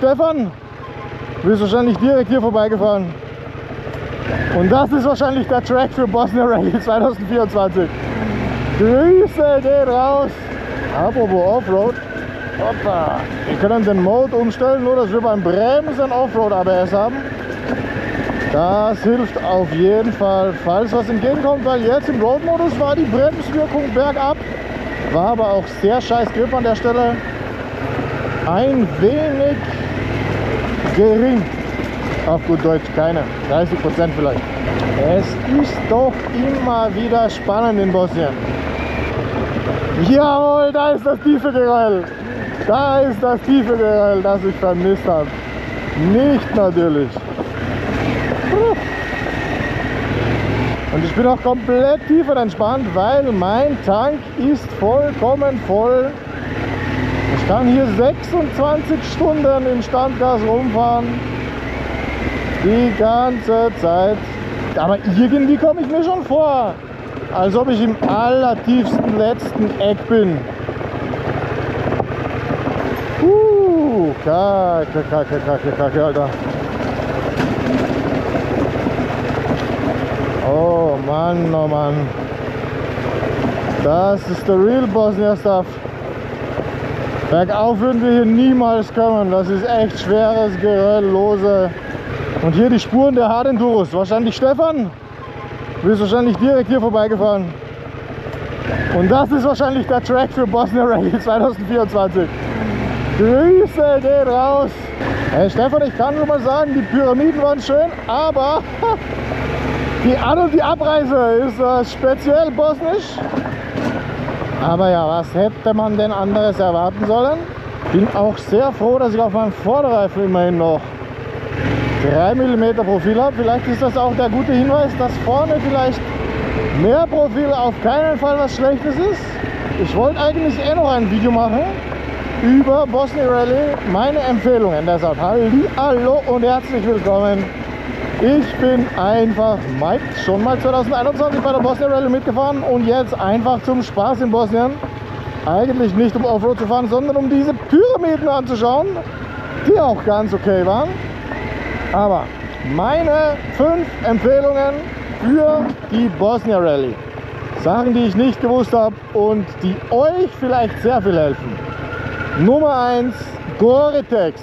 Stefan, du bist wahrscheinlich direkt hier vorbeigefahren. Und das ist wahrscheinlich der Track für Bosnia Rally 2024. Grüße geht raus. Apropos Offroad. Hoppa. Wir können den Mode umstellen, nur dass wir beim Bremsen Offroad ABS haben. Das hilft auf jeden Fall, falls was entgegenkommt, weil jetzt im Road-Modus war die Bremswirkung bergab. War aber auch sehr scheiß Grip an der Stelle. Ein wenig gering. Auf gut Deutsch keine. 30% vielleicht. Es ist doch immer wieder spannend in Bosnien. Jawohl, da ist das tiefe Geröll. Da ist das tiefe Geröll, das ich vermisst habe. Nicht natürlich. Und ich bin auch komplett tiefenentspannt, weil mein Tank ist vollkommen voll. Ich kann hier 26 Stunden im Standgas rumfahren. Die ganze Zeit. Aber irgendwie komme ich mir schon vor, als ob ich im allertiefsten letzten Eck bin. Kacke, Alter. Oh Mann, oh Mann. Das ist der Real Bosnia Stuff. Bergauf würden wir hier niemals kommen. Das ist echt schweres Geröll, lose. Und hier die Spuren der Hard Enduros. Wahrscheinlich Stefan, du bist wahrscheinlich direkt hier vorbeigefahren. Und das ist wahrscheinlich der Track für Bosnia Rally 2024. Grüße geht raus. Hey Stefan, ich kann nur mal sagen, die Pyramiden waren schön, aber die An- und die Abreise ist speziell bosnisch. Aber ja, was hätte man denn anderes erwarten sollen? Bin auch sehr froh, dass ich auf meinem Vorderreifen immerhin noch 3 mm Profil habe. Vielleicht ist das auch der gute Hinweis, dass vorne vielleicht mehr Profil auf keinen Fall was Schlechtes ist. Ich wollte eigentlich noch ein Video machen über Bosnia Rally, meine Empfehlungen. Deshalb hallo und herzlich willkommen. Ich bin einfach Mike, schon mal 2021 bei der Bosnia Rally mitgefahren und jetzt einfach zum Spaß in Bosnien. Eigentlich nicht um Offroad zu fahren, sondern um diese Pyramiden anzuschauen, die auch ganz okay waren. Aber meine 5 Empfehlungen für die Bosnia Rally. Sachen, die ich nicht gewusst habe und die euch vielleicht sehr viel helfen. Nummer 1, Gore-Tex.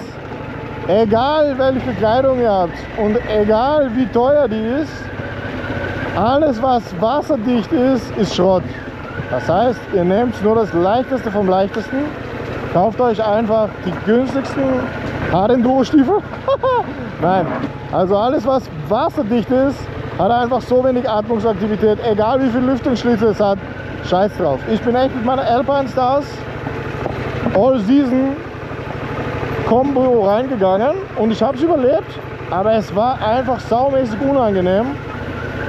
Egal welche Kleidung ihr habt und egal wie teuer die ist, alles was wasserdicht ist, ist Schrott. Das heißt, ihr nehmt nur das Leichteste vom Leichtesten, kauft euch einfach die günstigsten Hard Enduro Stiefel. Nein, also alles was wasserdicht ist, hat einfach so wenig Atmungsaktivität, egal wie viel Lüftungsschlitze es hat, scheiß drauf. Ich bin echt mit meiner Alpine Stars All Season Combo reingegangen und ich habe es überlebt, aber es war einfach saumäßig unangenehm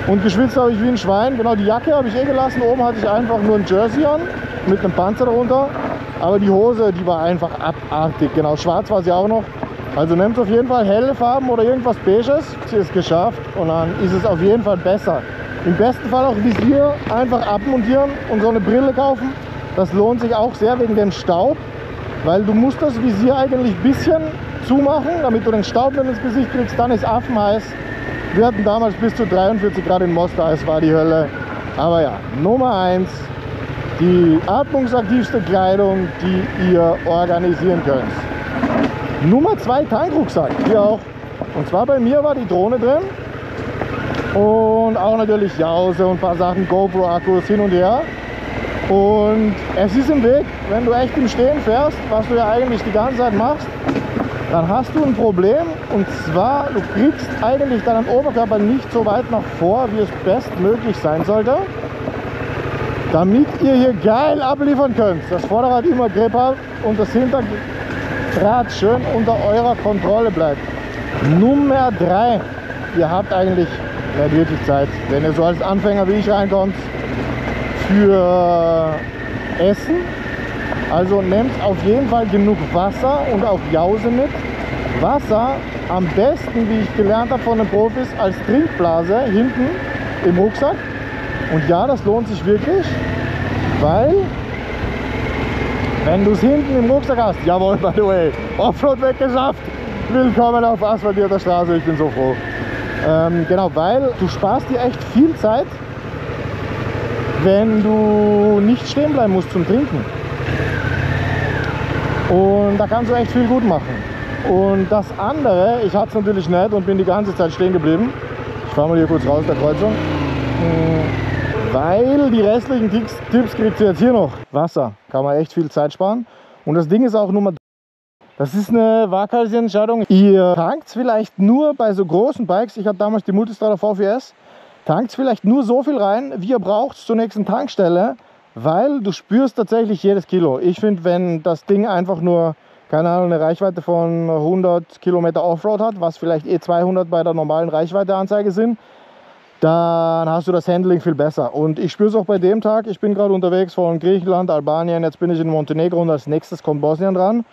und geschwitzt habe ich wie ein Schwein. Genau, die Jacke habe ich eh gelassen, oben hatte ich einfach nur ein Jersey an mit einem Panzer darunter, aber die Hose, die war einfach abartig. Genau, schwarz war sie auch noch. Also nehmt auf jeden Fall helle Farben oder irgendwas Beiges, sie ist geschafft und dann ist es auf jeden Fall besser. Im besten Fall auch Visier einfach abmontieren und so eine Brille kaufen. Das lohnt sich auch sehr wegen dem Staub, weil du musst das Visier eigentlich ein bisschen zumachen, damit du den Staub nicht ins Gesicht kriegst, dann ist affenheiß. Wir hatten damals bis zu 43 Grad in Mostar, es war die Hölle. Aber ja, Nummer 1, die atmungsaktivste Kleidung, die ihr organisieren könnt. Nummer 2, Tankrucksack, hier auch. Und zwar bei mir war die Drohne drin und auch natürlich Jause und ein paar Sachen, GoPro-Akkus hin und her. Und es ist im Weg, wenn du echt im Stehen fährst, was du ja eigentlich die ganze Zeit machst, dann hast du ein Problem. Und zwar, du kriegst eigentlich deinen Oberkörper nicht so weit nach vor, wie es bestmöglich sein sollte, damit ihr hier geil abliefern könnt. Das Vorderrad immer Grip hat und das Hinterrad schön unter eurer Kontrolle bleibt. Nummer 3, ihr habt eigentlich nicht wirklich Zeit, wenn ihr so als Anfänger wie ich reinkommt, für Essen. Also nehmt auf jeden Fall genug Wasser und auch Jause mit. Wasser am besten, wie ich gelernt habe von den Profis, als Trinkblase hinten im Rucksack. Und ja, das lohnt sich wirklich, weil wenn du es hinten im Rucksack hast, jawohl, by the way, Offroad weggeschafft, Willkommen auf asphaltierter Straße, ich bin so froh. Genau, weil du sparst dir echt viel Zeit, wenn du nicht stehen bleiben musst zum Trinken. Und da kannst du echt viel gut machen. Und das andere, ich hatte es natürlich nicht und bin die ganze Zeit stehen geblieben. Ich fahre mal hier kurz raus der Kreuzung. Weil die restlichen Tipps kriegt ihr jetzt hier noch. Wasser, kann man echt viel Zeit sparen. Und das Ding ist auch Nummer 3. Das ist eine waghalsige Entscheidung. Ihr tankt vielleicht nur bei so großen Bikes, ich hatte damals die Multistrada V4S, tankt vielleicht nur so viel rein, wie ihr braucht zur nächsten Tankstelle, weil du spürst tatsächlich jedes Kilo. Ich finde, wenn das Ding einfach nur, keine Ahnung, eine Reichweite von 100 Kilometer Offroad hat, was vielleicht 200 bei der normalen Reichweiteanzeige sind, dann hast du das Handling viel besser. Und ich spüre es auch bei dem Tag. Ich bin gerade unterwegs von Griechenland, Albanien, jetzt bin ich in Montenegro und als nächstes kommt Bosnien dran,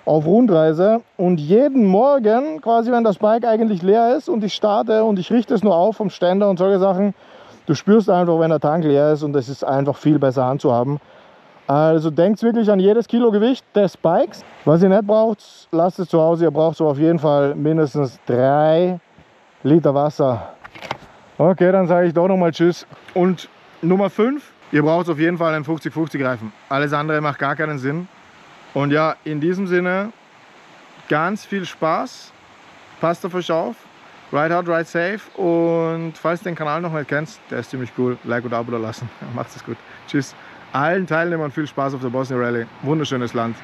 auf Rundreise. Und jeden Morgen, quasi wenn das Bike eigentlich leer ist und ich starte und ich richte es nur auf vom Ständer und solche Sachen, du spürst einfach, wenn der Tank leer ist und es ist einfach viel besser handzuhaben. Also denkt wirklich an jedes Kilo Gewicht des Bikes. Was ihr nicht braucht, lasst es zu Hause. Ihr braucht so auf jeden Fall mindestens 3 Liter Wasser. Okay, dann sage ich doch nochmal Tschüss. Und Nummer 5, ihr braucht auf jeden Fall einen 50-50 Reifen. Alles andere macht gar keinen Sinn. Und ja, in diesem Sinne, ganz viel Spaß. Passt auf euch auf. Ride hard, ride safe. Und falls du den Kanal noch nicht kennst, der ist ziemlich cool. Like und Abo da lassen. Macht es gut. Tschüss. Allen Teilnehmern viel Spaß auf der Bosnia Rallye. Wunderschönes Land.